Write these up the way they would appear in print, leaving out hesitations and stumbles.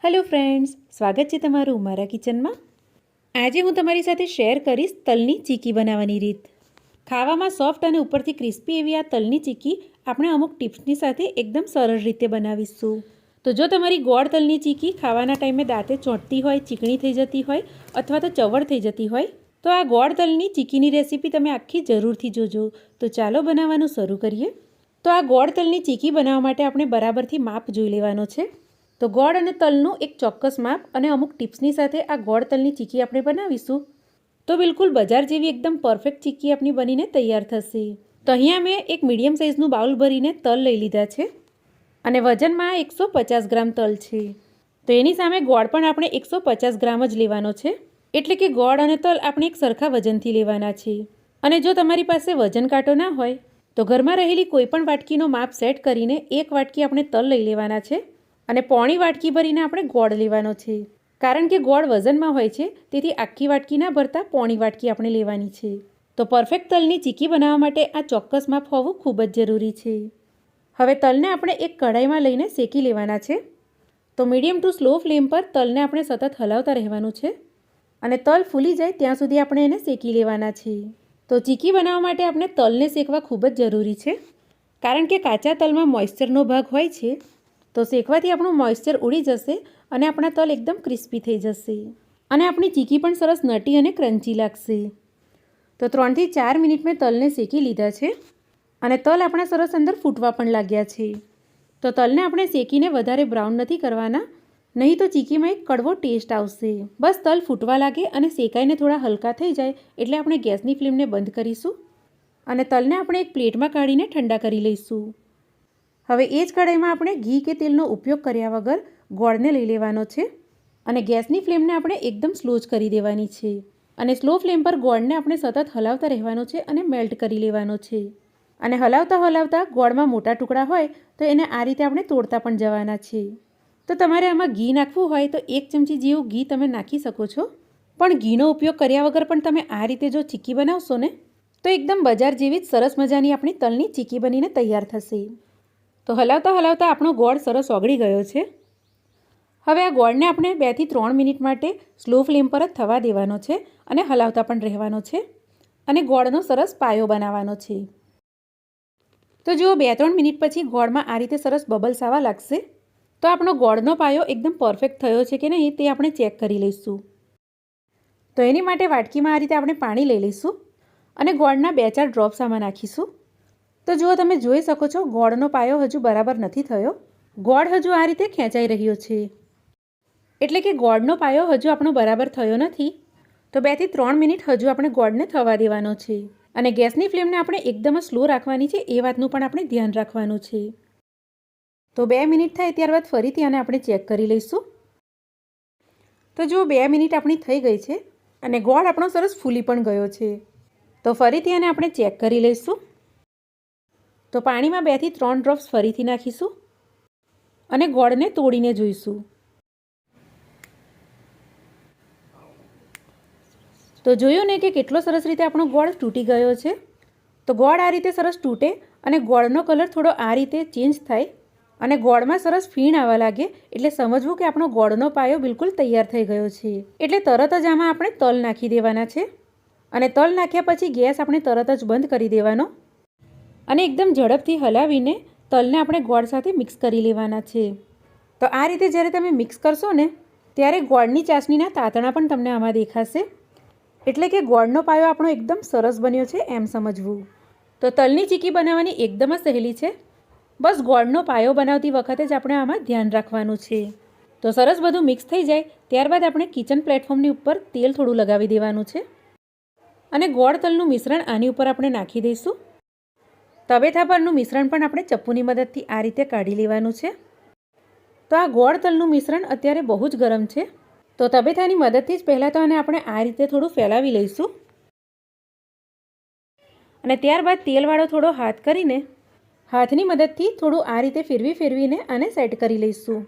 Hello friends, સ્વાગત છે તમારું મારા કિચનમાં। આજે હું તમારી સાથે શેર કરીશ તલની ચીકી બનાવવાની રીત। ખાવામાં સોફ્ટ અને ઉપરથી ક્રિસ્પી એવી આ તલની ચીકી આપણે અમુક ટિપ્સની સાથે એકદમ સરળ રીતે બનાવીશું। તો જો તમારી ગોળ તલની ચીકી ખાવાના ટાઈમે દાંતે ચોંટતી હોય, ચીકણી થઈ જતી હોય અથવા તો ચવડ થઈ જતી હોય તો આ ગોળ તલની ચીકીની રેસીપી તમે આખી જરૂરથી જોજો। તો ચાલો બનાવવાનું શરૂ કરીએ। તો આ ગોળ તલની ચીકી બનાવવા માટે આપણે બરાબરથી માપ જોઈ લેવાનો છે। તો ગોળ અને તલનું એક ચોક્કસ માપ અને અમુક ટિપ્સની સાથે આ ગોળ તલની ચીકી આપણે બનાવીશું તો બિલકુલ બજાર જેવી એકદમ પરફેક્ટ ચીકી આપણી બનીને તૈયાર થશે। તો અહીંયા મેં એક મીડિયમ સાઇઝનું બાઉલ ભરીને તલ લઈ લીધા છે અને વજનમાં 150 ગ્રામ તલ છે। તો એની સામે ગોળ પણ આપણે 150 ગ્રામ જ લેવાનો છે, એટલે કે ગોળ અને તલ આપણે એક સરખા વજનથી લેવાના છે। અને જો તમારી પાસે વજન કાંટો ના હોય તો ઘરમાં રહેલી કોઈપણ વાટકીનો માપ સેટ કરીને એક વાટકી આપણે તલ લઈ લેવાના છે અને પોણી વાટકી ભરીને આપણે ગોળ લેવાનો છે। કારણ કે ગોળ વજનમાં હોય છે તેથી આખી વાટકી ના ભરતા પોણી વાટકી આપણે લેવાની છે। તો પરફેક્ટ તલની ચીકી બનાવવા માટે આ ચોક્કસ માપ હોવું ખૂબ જ જરૂરી છે। હવે તલને આપણે એક કઢાઈમાં લઈને શેકી લેવાના છે। તો મીડિયમ ટુ સ્લો ફ્લેમ પર તલને આપણે સતત હલાવતા રહેવાનું છે અને તલ ફૂલી જાય ત્યાં સુધી આપણે એને શેકી લેવાના છે। તો ચીકી બનાવવા માટે આપણે તલને શેકવા ખૂબ જ જરૂરી છે, કારણ કે કાચા તલમાં મોઇશ્ચરનો ભાગ હોય છે। તો શેકવાથી આપણું મોઇશ્ચર ઉડી જશે અને આપણા તલ એકદમ ક્રિસ્પી થઈ જશે અને આપણી ચીકી પણ સરસ નટી અને ક્રન્ચી લાગશે। તો 3 થી 4 મિનિટ મેં તલને શેકી લીધા છે અને તલ આપણા સરસ અંદર ફૂટવા પણ લાગ્યા છે। તો તલને આપણે શેકીને વધારે બ્રાઉન નથી કરવાના, નહીં તો ચીકીમાં એક કડવો ટેસ્ટ આવશે। બસ તલ ફૂટવા લાગે અને શેકાઈને થોડા હલકા થઈ જાય એટલે આપણે ગેસની ફ્લેમને બંધ કરીશું અને તલને આપણે એક પ્લેટમાં કાઢીને ઠંડા કરી લઈશું। હવે એ જ કઢાઈમાં આપણે ઘી કે તેલનો ઉપયોગ કર્યા વગર ગોળને લઈ લેવાનો છે અને ગેસની ફ્લેમને આપણે એકદમ સ્લો જ કરી દેવાની છે અને સ્લો ફ્લેમ પર ગોળને આપણે સતત હલાવતા રહેવાનો છે અને મેલ્ટ કરી લેવાનો છે। અને હલાવતા હલાવતા ગોળમાં મોટા ટુકડા હોય તો એને આ રીતે આપણે તોડતા પણ જવાના છે। તો તમારે આમાં ઘી નાખવું હોય તો 1 ચમચી જેવું ઘી તમે નાખી શકો છો, પણ ઘીનો ઉપયોગ કર્યા વગર પણ તમે આ રીતે જો ચીકી બનાવશો ને તો એકદમ બજાર જેવી જ સરસ મજાની આપણી તલની ચીકી બનીને તૈયાર થશે। તો હલાવતા હલાવતા આપણો ગોળ સરસ ઓગળી ગયો છે। હવે આ ગોળને આપણે 2 થી 3 મિનિટ માટે સ્લો ફ્લેમ પર જ થવા દેવાનો છે અને હલાવતા પણ રહેવાનો છે અને ગોળનો સરસ પાયો બનાવવાનો છે। તો જુઓ 2-3 મિનિટ પછી ગોળમાં આ રીતે સરસ બબલ્સ આવવા લાગશે તો આપણો ગોળનો પાયો એકદમ પરફેક્ટ થયો છે કે નહીં તે આપણે ચેક કરી લઈશું। તો એની માટે વાટકીમાં આ રીતે આપણે પાણી લઈ લઈશું અને ગોળના 2-4 ડ્રોપ્સ આમાં નાખીશું। તો જુઓ તમે જોઈ શકો છો ગોળનો પાયો હજુ બરાબર નથી થયો, ગોળ હજુ આ રીતે ખેંચાઈ રહ્યો છે, એટલે કે ગોળનો પાયો હજુ આપણો બરાબર થયો નથી। તો 2 થી 3 મિનિટ હજુ આપણે ગોળને થવા દેવાનો છે અને ગેસની ફ્લેમને આપણે એકદમ સ્લો રાખવાની છે, એ વાતનું પણ આપણે ધ્યાન રાખવાનું છે। તો 2 મિનિટ થાય ત્યારબાદ ફરીથી આને આપણે ચેક કરી લઈશું। તો જુઓ 2 મિનિટ આપણી થઈ ગઈ છે અને ગોળ આપણો સરસ ફૂલી પણ ગયો છે। તો ફરીથી આને આપણે ચેક કરી લઈશું। તો પાણીમાં 2 થી 3 ડ્રોપ્સ ફરીથી નાખીશું અને ગોળને તોડીને જોઈશું। તો જોયું ને કે કેટલો સરસ રીતે આપણો ગોળ તૂટી ગયો છે। તો ગોળ આ રીતે સરસ તૂટે અને ગોળનો કલર થોડો આ રીતે ચેન્જ થાય અને ગોળમાં સરસ ફીણ આવવા લાગે એટલે સમજવું કે આપણો ગોળનો પાયો બિલકુલ તૈયાર થઈ ગયો છે। એટલે તરત જ આમાં આપણે તલ નાખી દેવાના છે અને તલ નાખ્યા પછી ગેસ આપણે તરત જ બંધ કરી દેવાનો અને એકદમ ઝડપથી હલાવીને તલને આપણે ગોળ સાથે મિક્સ કરી લેવાના છે। તો આ રીતે જ્યારે તમે મિક્સ કરશો ને ત્યારે ગોળની ચાસણીના તાતણા પણ તમને આમાં દેખાશે, એટલે કે ગોળનો પાયો આપણો એકદમ સરસ બન્યો છે એમ સમજવું। તો તલની ચીકી બનાવવાની એકદમ જ સહેલી છે, બસ ગોળનો પાયો બનાવતી વખતે જ આપણે આમાં ધ્યાન રાખવાનું છે। તો સરસ બધું મિક્સ થઈ જાય ત્યારબાદ આપણે કિચન પ્લેટફોર્મની ઉપર તેલ થોડું લગાવી દેવાનું છે અને ગોળ તલનું મિશ્રણ આની ઉપર આપણે નાખી દઈશું। તવેથા પરનું મિશ્રણ પણ આપણે ચપ્પુની મદદથી આ રીતે કાઢી લેવાનું છે। તો આ ગોળ તલનું મિશ્રણ અત્યારે બહુ જ ગરમ છે, તો તવેથાની મદદથી જ પહેલાં તો આને આપણે આ રીતે થોડું ફેલાવી લઈશું અને ત્યારબાદ તેલવાળો થોડો હાથ કરીને હાથની મદદથી થોડું આ રીતે ફેરવીને આને સેટ કરી લઈશું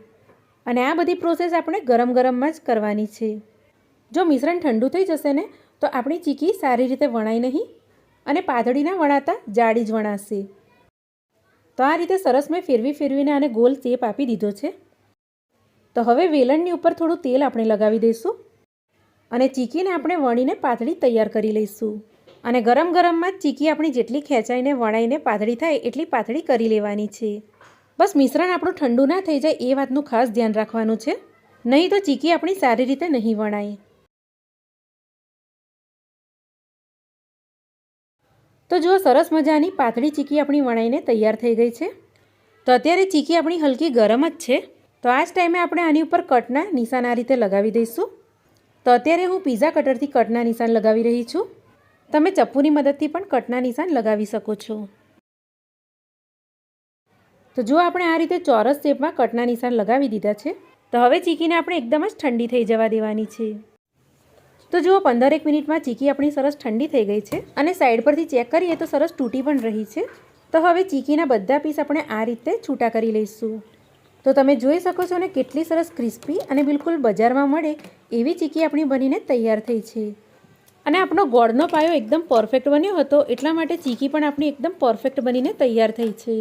અને આ બધી પ્રોસેસ આપણે ગરમ ગરમમાં જ કરવાની છે। જો મિશ્રણ ઠંડુ થઈ જશે ને તો આપણી ચીકી સારી રીતે વણાય નહીં અને પાતળી ના વણાતા જાડી જ વણાશે। તો આ રીતે સરસ મેં ફેરવીને આને ગોલ શેપ આપી દીધો છે। તો હવે વેલણની ઉપર થોડું તેલ આપણે લગાવી દઈશું અને ચીકીને આપણે વણીને પાતળી તૈયાર કરી લઈશું. અને ગરમ ગરમમાં જ ચીકી આપણી જેટલી ખેંચાઈને વણાઈને પાતળી થાય એટલી પાતળી કરી લેવાની છે. બસ મિશ્રણ આપણું ઠંડુ ના થઈ જાય એ વાતનું ખાસ ધ્યાન રાખવાનું છે, નહીં તો ચીકી આપણી સારી રીતે નહીં વણાય. તો જુઓ, સરસ મજાની પાતળી ચીકી આપણી વણાઈને તૈયાર થઈ ગઈ છે. તો અત્યારે ચીકી આપણી હલકી ગરમ જ છે. તો આ જ ટાઈમે આપણે આની ઉપર કટના નિશાન આ રીતે લગાવી દઈશું. તો અત્યારે હું પિઝા કટરથી કટના નિશાન લગાવી રહી છું. તમે ચપ્પુની મદદથી પણ કટના નિશાન લગાવી શકો છો. તો જો આપણે આ રીતે ચોરસ શેપમાં કટના નિશાન લગાવી દીધા છે. તો હવે ચીકીને આપણે એકદમ જ ઠંડી થઈ જવા દેવાની છે. તો જુઓ, 15 મિનિટમાં ચીકી આપણી સરસ ઠંડી થઈ ગઈ છે અને સાઈડ પરથી ચેક કરીએ તો સરસ તૂટી પણ રહી છે. તો હવે ચીકીના બધા પીસ આપણે આ રીતે છૂટા કરી લઈશું. તો તમે જોઈ શકો છો ને કેટલી સરસ ક્રિસ્પી અને બિલકુલ બજારમાં મળે એવી ચીકી આપણી બનીને તૈયાર થઈ છે. અને આપણો ગોળનો પાયો એકદમ પરફેક્ટ બન્યો હતો, એટલા માટે ચીકી પણ આપણી એકદમ પરફેક્ટ બનીને તૈયાર થઈ છે.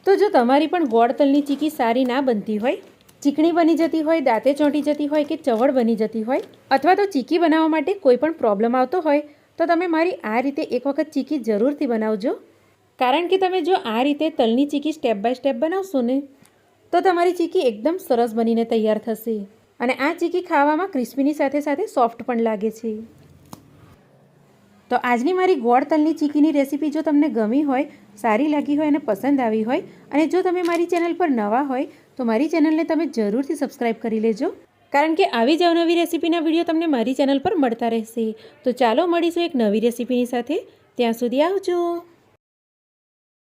તો જો તમારી પણ ગોળ તલની ચીકી સારી ના બનતી હોય, ચીકણી બની જતી હોય, દાંતે ચોંટી જતી હોય કે ચવડ બની જતી હોય, અથવા તો ચીકી બનાવવા માટે કોઈ પણ પ્રોબ્લેમ આવતો હોય, તો તમે મારી આ રીતે એક વખત ચીકી જરૂરથી બનાવજો. કારણ કે તમે જો આ રીતે તલની ચીકી સ્ટેપ બાય સ્ટેપ બનાવશો ને તો તમારી ચીકી એકદમ સરસ બનીને તૈયાર થશે. અને આ ચીકી ખાવામાં ક્રિસ્પીની સાથે સાથે સોફ્ટ પણ લાગે છે. તો આજની મારી ગોળ તલની ચીકીની રેસીપી જો તમને ગમી હોય, સારી લાગી હોય અને પસંદ આવી હોય, અને જો તમે મારી ચેનલ પર નવા હોય તો મારી ચેનલને તમે જરૂરથી સબસ્ક્રાઈબ કરી લેજો. કારણ કે આવી જ અવનવી રેસીપીના વિડીયો તમને મારી ચેનલ પર મળતા રહેશે. તો ચાલો મળીશું એક નવી રેસીપીની સાથે. ત્યાં સુધી આવજો.